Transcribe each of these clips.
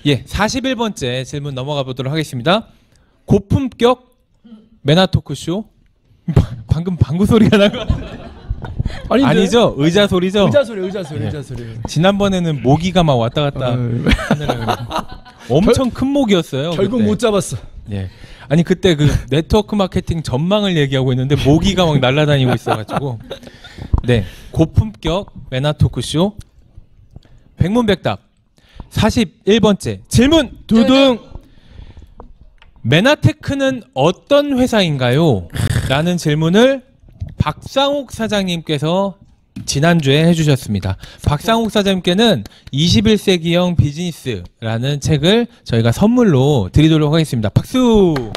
예, 41번째 질문 넘어가 보도록 하겠습니다. 고품격 매나 토크쇼. 방금 방구 소리가 난 것 같은데. 아니죠? 의자 소리죠? 의자 소리. 지난번에는 모기가 막 왔다 갔다 하느라 엄청 큰 모기였어요. 결국 그때. 못 잡았어. 예. 아니 그때 그 네트워크 마케팅 전망을 얘기하고 있는데 모기가 막 날아다니고 있어가지고. 네, 고품격 매나 토크쇼 백문백답 41번째 질문 두둥. 매나테크는 어떤 회사인가요? 라는 질문을 박상욱 사장님께서 지난주에 해주셨습니다. 박상욱 사장님께는 21세기형 비즈니스라는 책을 저희가 선물로 드리도록 하겠습니다. 박수!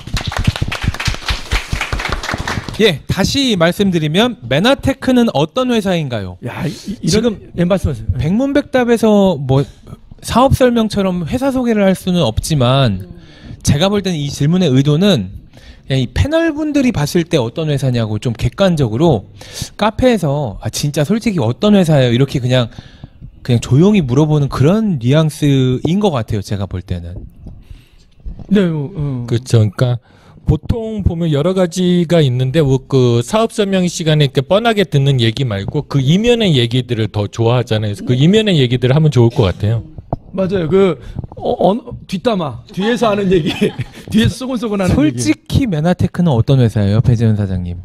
예, 다시 말씀드리면 매나테크는 어떤 회사인가요? 야, 지금 말씀하세요. 백문백답에서 뭐 사업 설명처럼 회사 소개를 할 수는 없지만 제가 볼 때는 이 질문의 의도는 그냥 이 패널 분들이 봤을 때 어떤 회사냐고 좀 객관적으로 카페에서 아 진짜 솔직히 어떤 회사예요 이렇게 그냥 조용히 물어보는 그런 뉘앙스인 것 같아요. 제가 볼 때는. 네, 그렇죠. 그러니까 보통 보면 여러 가지가 있는데 그 사업 설명 시간에 이렇게 뻔하게 듣는 얘기 말고 그 이면의 얘기들을 더 좋아하잖아요. 그래서 그 이면의 얘기들을 하면 좋을 것 같아요. 맞아요. 뒷담화 뒤에서 하는 얘기, 뒤에서 쏘곤쏘곤 하는 얘기. 솔직히 매나테크는 어떤 회사예요, 배재현 사장님?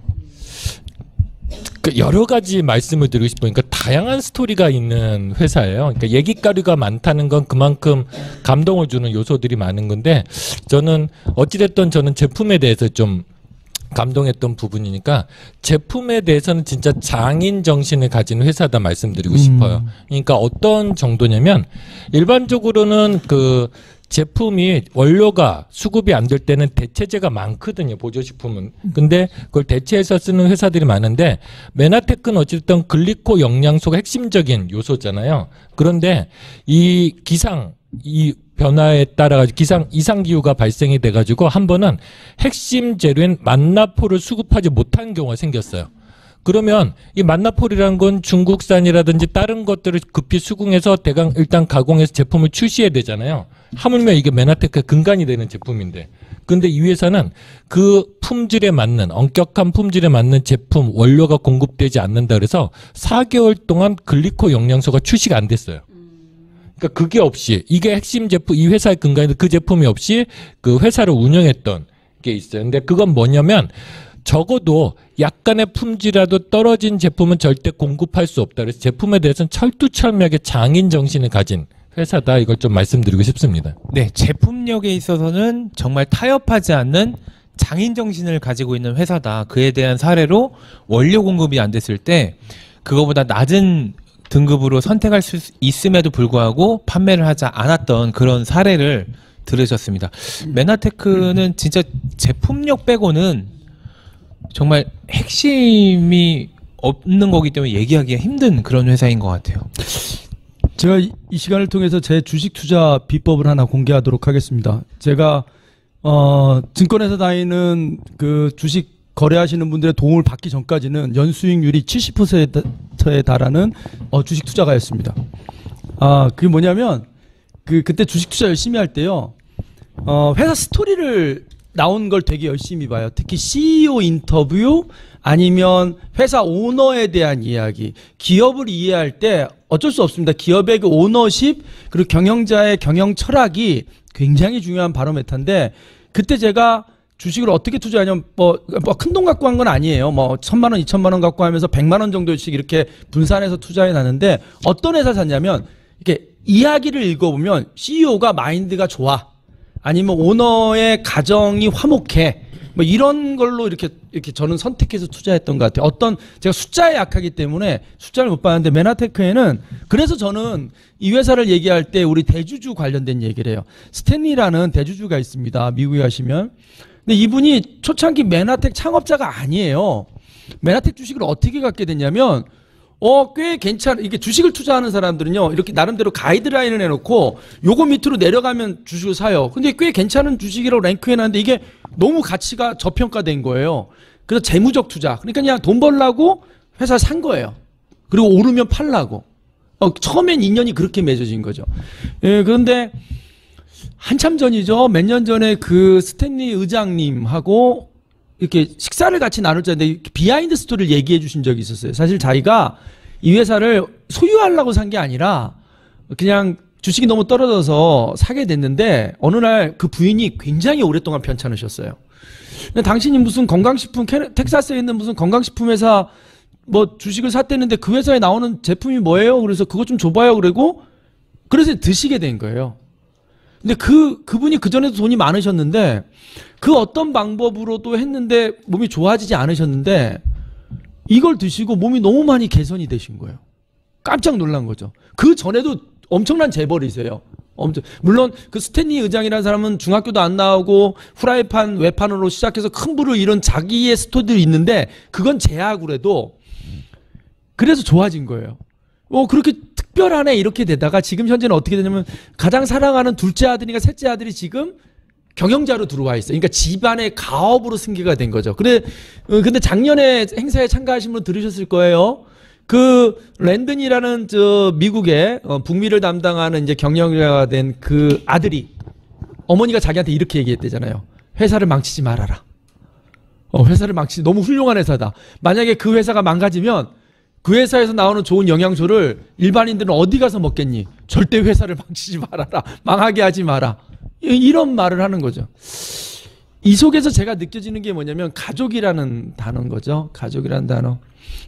여러 가지 말씀을 드리고 싶으니까 다양한 스토리가 있는 회사예요. 그러니까 얘기거리가 많다는 건 그만큼 감동을 주는 요소들이 많은 건데 저는 어찌됐든 저는 제품에 대해서 좀 감동했던 부분이니까 제품에 대해서는 진짜 장인 정신을 가진 회사다 말씀드리고 싶어요. 그러니까 어떤 정도냐면 일반적으로는 그 제품이 원료가 수급이 안 될 때는 대체재가 많거든요. 보조식품은. 근데 그걸 대체해서 쓰는 회사들이 많은데 매나테크는 어쨌든 글리코 영양소가 핵심적인 요소잖아요. 그런데 이 변화에 따라 이상 기후가 발생이 돼가지고 한 번은 핵심 재료인 만나포를 수급하지 못한 경우가 생겼어요. 그러면 이 만나폴이라는 건 중국산이라든지 다른 것들을 급히 수긍해서 대강 일단 가공해서 제품을 출시해야 되잖아요. 하물며 이게 매나테크의 근간이 되는 제품인데. 근데 이 회사는 그 품질에 맞는 엄격한 품질에 맞는 제품 원료가 공급되지 않는다 그래서 4개월 동안 글리코 영양소가 출시가 안 됐어요. 그러니까 그게 없이 이게 핵심 제품 이 회사의 근간인데 그 제품이 없이 그 회사를 운영했던 게 있어요. 근데 그건 뭐냐면 적어도 약간의 품질이라도 떨어진 제품은 절대 공급할 수 없다. 그래서 제품에 대해서는 철두철미하게 장인 정신을 가진 회사다. 이걸 좀 말씀드리고 싶습니다. 네, 제품력에 있어서는 정말 타협하지 않는 장인 정신을 가지고 있는 회사다. 그에 대한 사례로 원료 공급이 안 됐을 때 그거보다 낮은 등급으로 선택할 수 있음에도 불구하고 판매를 하지 않았던 그런 사례를 들으셨습니다. 매나테크는 진짜 제품력 빼고는 정말 핵심이 없는 거기 때문에 얘기하기가 힘든 그런 회사인 것 같아요. 제가 이 시간을 통해서 제 주식 투자 비법을 하나 공개하도록 하겠습니다. 제가 증권회사 다니는 그 주식 거래하시는 분들의 도움을 받기 전까지는 연수익률이 70%에 달하는 주식 투자가였습니다. 그게 뭐냐면 그때 주식 투자 열심히 할 때요. 회사 스토리를 나온 걸 되게 열심히 봐요. 특히 CEO 인터뷰 아니면 회사 오너에 대한 이야기. 기업을 이해할 때 어쩔 수 없습니다. 기업의 그 오너십 그리고 경영자의 경영 철학이 굉장히 중요한 바로메타인데 그때 제가 주식을 어떻게 투자하냐면 뭐 큰 돈 갖고 한 건 아니에요. 뭐 1,000만 원, 2,000만 원 갖고 하면서 100만 원 정도씩 이렇게 분산해서 투자해 놨는데 어떤 회사 샀냐면 이렇게 이야기를 읽어보면 CEO가 마인드가 좋아. 아니면 오너의 가정이 화목해. 뭐 이런 걸로 이렇게 저는 선택해서 투자했던 것 같아요. 제가 숫자에 약하기 때문에 숫자를 못 봤는데 매나테크에는 그래서 저는 이 회사를 얘기할 때 우리 대주주 관련된 얘기를 해요. 스탠리라는 대주주가 있습니다. 미국에 가시면. 근데 이분이 초창기 매나텍 창업자가 아니에요. 매나텍 주식을 어떻게 갖게 됐냐면 꽤 이게 주식을 투자하는 사람들은요, 이렇게 나름대로 가이드라인을 해놓고, 요거 밑으로 내려가면 주식을 사요. 근데 꽤 괜찮은 주식이라고 랭크해놨는데 이게 너무 가치가 저평가된 거예요. 그래서 재무적 투자. 그러니까 그냥 돈 벌라고 회사 산 거예요. 그리고 오르면 팔라고. 처음엔 인연이 그렇게 맺어진 거죠. 예, 그런데 한참 전이죠. 몇 년 전에 그 스탠리 의장님하고 이렇게 식사를 같이 나눌 때인데 비하인드 스토리를 얘기해 주신 적이 있었어요. 사실 자기가 이 회사를 소유하려고 산 게 아니라 그냥 주식이 너무 떨어져서 사게 됐는데 어느 날 그 부인이 굉장히 오랫동안 편찮으셨어요. 당신이 무슨 건강식품 텍사스에 있는 무슨 건강식품 회사 뭐 주식을 샀대는데 그 회사에 나오는 제품이 뭐예요? 그래서 그것 좀 줘봐요. 그래서 드시게 된 거예요. 근데 그분이 그전에도 돈이 많으셨는데 그 어떤 방법으로도 했는데 몸이 좋아지지 않으셨는데 이걸 드시고 몸이 너무 많이 개선이 되신 거예요. 깜짝 놀란 거죠. 그 전에도 엄청난 재벌이세요. 물론 그 스탠리 의장이라는 사람은 중학교도 안 나오고 후라이팬 외판으로 시작해서 큰 부를 이룬 자기의 스토리들이 있는데 그건 제약으로 해도 그래서 좋아진 거예요. 그렇게 특별하네 이렇게 되다가 지금 현재는 어떻게 되냐면 가장 사랑하는 둘째 아들이니까 셋째 아들이 지금 경영자로 들어와 있어요. 그러니까 집안의 가업으로 승계가 된 거죠. 근데 작년에 행사에 참가하신 분 들으셨을 거예요. 그 랜든이라는 저 미국의 북미를 담당하는 이제 경영자가 된 그 아들이 어머니가 자기한테 이렇게 얘기했대잖아요. 회사를 망치지 말아라. 회사를 망치지 너무 훌륭한 회사다. 만약에 그 회사가 망가지면 그 회사에서 나오는 좋은 영양소를 일반인들은 어디 가서 먹겠니? 절대 회사를 망치지 말아라. 망하게 하지 마라. 이런 말을 하는 거죠. 이 속에서 제가 느껴지는 게 뭐냐면 가족이라는 단어인 거죠. 가족이라는 단어.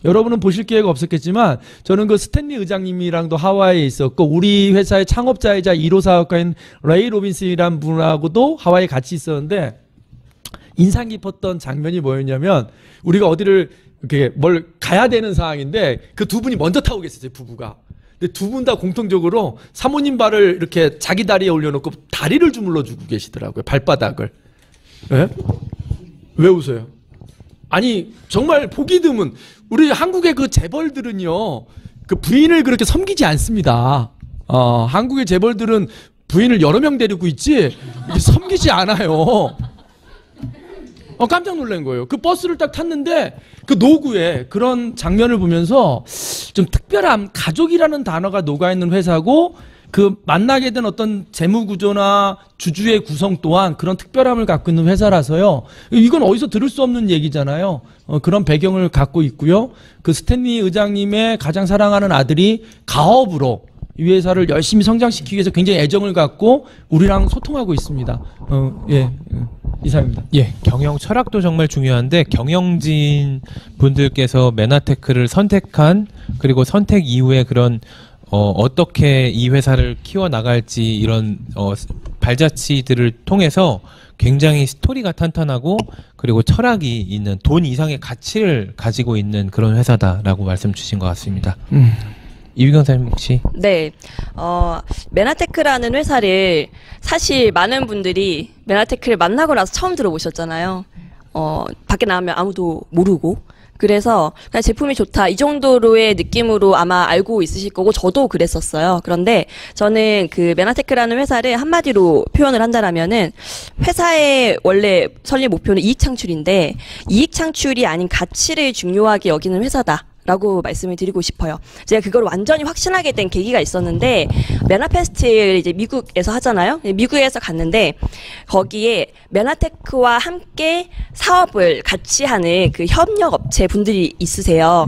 여러분은 보실 기회가 없었겠지만 저는 그 스탠리 의장님이랑도 하와이에 있었고 우리 회사의 창업자이자 1호 사업가인 레이 로빈슨이라는 분하고도 하와이에 같이 있었는데 인상 깊었던 장면이 뭐였냐면 우리가 어디를 이렇게 뭘 가야 되는 상황인데 그 두 분이 먼저 타고 계셨어요. 부부가. 근데 두 분 다 공통적으로 사모님 발을 이렇게 자기 다리에 올려놓고 다리를 주물러 주고 계시더라고요. 발바닥을. 네? 왜 웃어요? 아니 정말 보기 드문 우리 한국의 그 재벌들은요 그 부인을 그렇게 섬기지 않습니다. 한국의 재벌들은 부인을 여러 명 데리고 있지 섬기지 않아요. 깜짝 놀란 거예요. 그 버스를 딱 탔는데 그 노구에 그런 장면을 보면서 좀 특별함, 가족이라는 단어가 녹아있는 회사고 그 만나게 된 어떤 재무 구조나 주주의 구성 또한 그런 특별함을 갖고 있는 회사라서요. 이건 어디서 들을 수 없는 얘기잖아요. 그런 배경을 갖고 있고요. 그 스탠리 의장님의 가장 사랑하는 아들이 가업으로 이 회사를 열심히 성장시키기 위해서 굉장히 애정을 갖고 우리랑 소통하고 있습니다. 이상입니다. 예, 경영 철학도 정말 중요한데 경영진 분들께서 메나테크를 선택한 그리고 선택 이후에 그런 어떻게 이 회사를 키워나갈지 이런 발자취들을 통해서 굉장히 스토리가 탄탄하고 그리고 철학이 있는 돈 이상의 가치를 가지고 있는 그런 회사다라고 말씀 주신 것 같습니다. 이휘경 사님 혹시? 네, 메나테크라는 회사를 사실 많은 분들이 메나테크를 만나고 나서 처음 들어보셨잖아요. 밖에 나가면 아무도 모르고. 그래서 그냥 제품이 좋다 이 정도로의 느낌으로 아마 알고 있으실 거고 저도 그랬었어요. 그런데 저는 그 메나테크라는 회사를 한마디로 표현을 한다라면은 회사의 원래 설립 목표는 이익 창출인데 이익 창출이 아닌 가치를 중요하게 여기는 회사다. 라고 말씀을 드리고 싶어요. 제가 그걸 완전히 확신하게 된 계기가 있었는데 메나페스트를 이제 미국에서 하잖아요. 미국에서 갔는데 거기에 메나테크와 함께 사업을 같이 하는 그 협력업체 분들이 있으세요.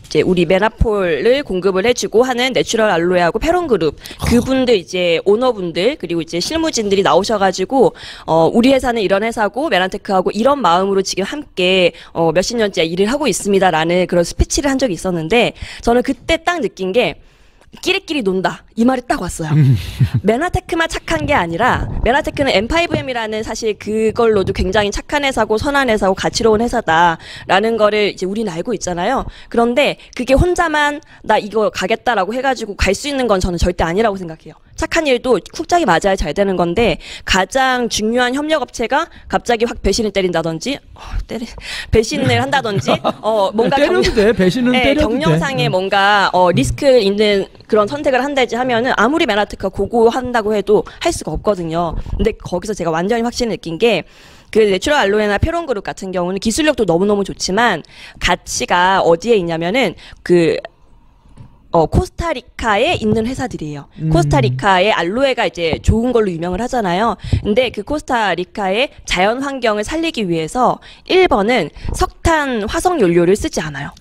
이제 우리 메나폴을 공급을 해주고 하는 내추럴 알로에하고 페론그룹 그분들 이제 오너분들 그리고 이제 실무진들이 나오셔가지고 우리 회사는 이런 회사고 메나테크하고 이런 마음으로 지금 함께 몇십 년째 일을 하고 있습니다라는 그런 스피치를 한 적이 있었는데 저는 그때 딱 느낀 게 끼리끼리 논다 이 말이 딱 왔어요. 메나테크만 착한 게 아니라 메나테크는 M5M이라는 사실 그걸로도 굉장히 착한 회사고 선한 회사고 가치로운 회사다라는 거를 이제 우리는 알고 있잖아요. 그런데 그게 혼자만 나 이거 가겠다라고 해가지고 갈 수 있는 건 저는 절대 아니라고 생각해요. 착한 일도 쿡짝이 맞아야 잘 되는 건데 가장 중요한 협력업체가 갑자기 확 배신을 때린다든지 배신을 한다든지 뭔가 때려도 돼. 배신은 때려도 돼. 경영상에 뭔가 리스크 있는 그런 선택을 한다지 하면은 아무리 메나테크가 고고한다고 해도 할 수가 없거든요. 근데 거기서 제가 완전히 확신을 느낀 게 그 내추럴 알로에나 페론그룹 같은 경우는 기술력도 너무너무 좋지만 가치가 어디에 있냐면은 그 코스타리카에 있는 회사들이에요. 코스타리카의 알로에가 이제 좋은 걸로 유명을 하잖아요. 근데 그 코스타리카의 자연 환경을 살리기 위해서 1번은 석탄 화석 연료를 쓰지 않아요.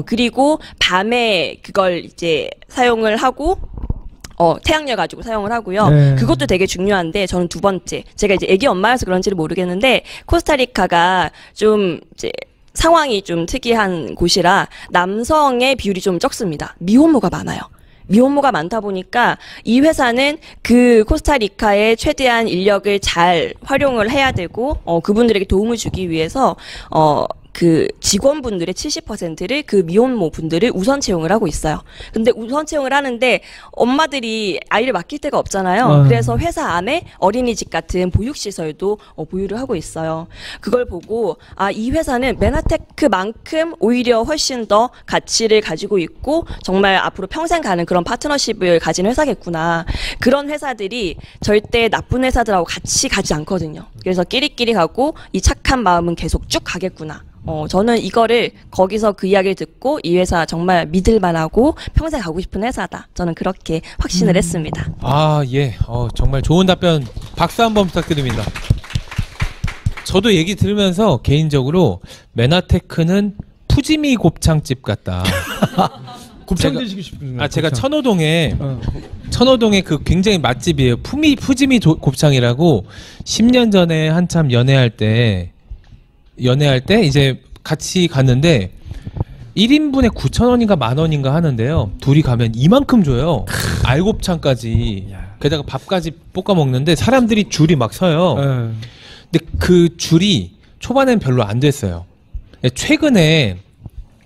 그리고 밤에 그걸 이제 사용을 하고 태양열 가지고 사용을 하고요. 네. 그것도 되게 중요한데 저는 두 번째, 제가 이제 애기 엄마여서 그런지는 모르겠는데 코스타리카가 좀 이제 상황이 좀 특이한 곳이라 남성의 비율이 좀 적습니다. 미혼모가 많아요. 미혼모가 많다 보니까 이 회사는 그 코스타리카의 최대한 인력을 잘 활용을 해야 되고 그분들에게 도움을 주기 위해서 그 직원분들의 70%를 그 미혼모 분들을 우선 채용을 하고 있어요. 근데 우선 채용을 하는데 엄마들이 아이를 맡길 데가 없잖아요. 그래서 회사 안에 어린이집 같은 보육시설도 보유를 하고 있어요. 그걸 보고 이 회사는 메나테크만큼 오히려 훨씬 더 가치를 가지고 있고 정말 앞으로 평생 가는 그런 파트너십을 가진 회사겠구나. 그런 회사들이 절대 나쁜 회사들하고 같이 가지 않거든요. 그래서 끼리끼리 가고 이 착한 마음은 계속 쭉 가겠구나. 저는 이거를 거기서 그 이야기를 듣고 이 회사 정말 믿을만하고 평생 가고 싶은 회사다. 저는 그렇게 확신을 했습니다. 예. 정말 좋은 답변 박수 한번 부탁드립니다. 저도 얘기 들으면서 개인적으로 메나테크는 푸짐이 곱창집 같다. 곱창 드시고 싶은가요? 제가 천호동에 그 굉장히 맛집이에요. 푸짐이 곱창이라고 10년 전에 한참 연애할 때 이제 같이 갔는데 1인분에 9,000원인가 10,000원인가 하는데요. 둘이 가면 이만큼 줘요. 알곱창까지. 게다가 밥까지 볶아 먹는데 사람들이 줄이 막 서요. 근데 그 줄이 초반엔 별로 안 됐어요. 최근에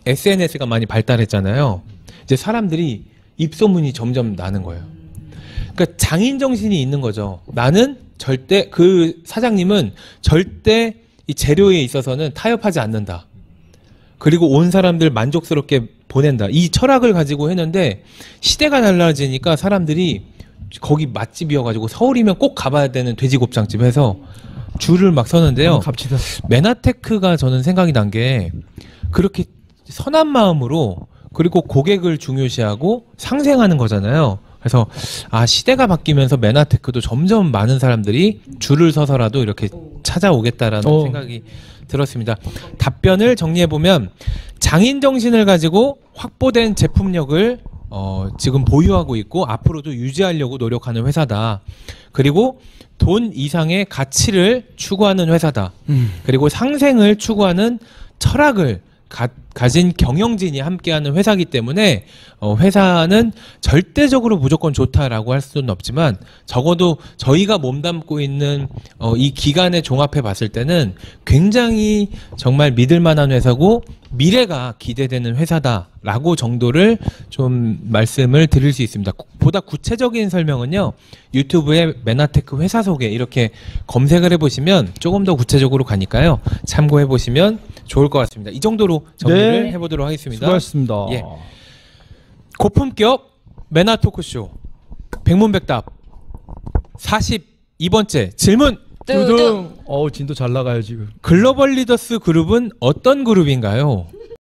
SNS가 많이 발달했잖아요. 이제 사람들이 입소문이 점점 나는 거예요. 그러니까 장인 정신이 있는 거죠. 나는 절대, 그 사장님은 절대 이 재료에 있어서는 타협하지 않는다. 그리고 온 사람들 만족스럽게 보낸다. 이 철학을 가지고 했는데 시대가 달라지니까 사람들이 거기 맛집이어가지고 서울이면 꼭 가봐야 되는 돼지곱창집 해서 줄을 막 서는데요. 갑시다. 메나테크가 저는 생각이 난 게 그렇게 선한 마음으로 그리고 고객을 중요시하고 상생하는 거잖아요. 그래서 시대가 바뀌면서 메나테크도 점점 많은 사람들이 줄을 서서라도 이렇게 찾아오겠다라는 생각이 들었습니다. 답변을 정리해보면 장인 정신을 가지고 확보된 제품력을 지금 보유하고 있고 앞으로도 유지하려고 노력하는 회사다. 그리고 돈 이상의 가치를 추구하는 회사다. 그리고 상생을 추구하는 철학을 가진 경영진이 함께하는 회사이기 때문에 회사는 절대적으로 무조건 좋다라고 할 수는 없지만 적어도 저희가 몸담고 있는 이 기간에 종합해 봤을 때는 굉장히 정말 믿을 만한 회사고 미래가 기대되는 회사다라고 정도를 좀 말씀을 드릴 수 있습니다. 보다 구체적인 설명은요. 유튜브에 메나테크 회사 소개 이렇게 검색을 해보시면 조금 더 구체적으로 가니까요. 참고해 보시면 좋을 것 같습니다. 이 정도로 정리를 해보도록 하겠습니다. 수고하셨습니다. 예. 고품격 메나토크쇼 백문백답 42번째 질문. 두둥. 진도 잘 나가요 지금. 글로벌 리더스 그룹은 어떤 그룹인가요?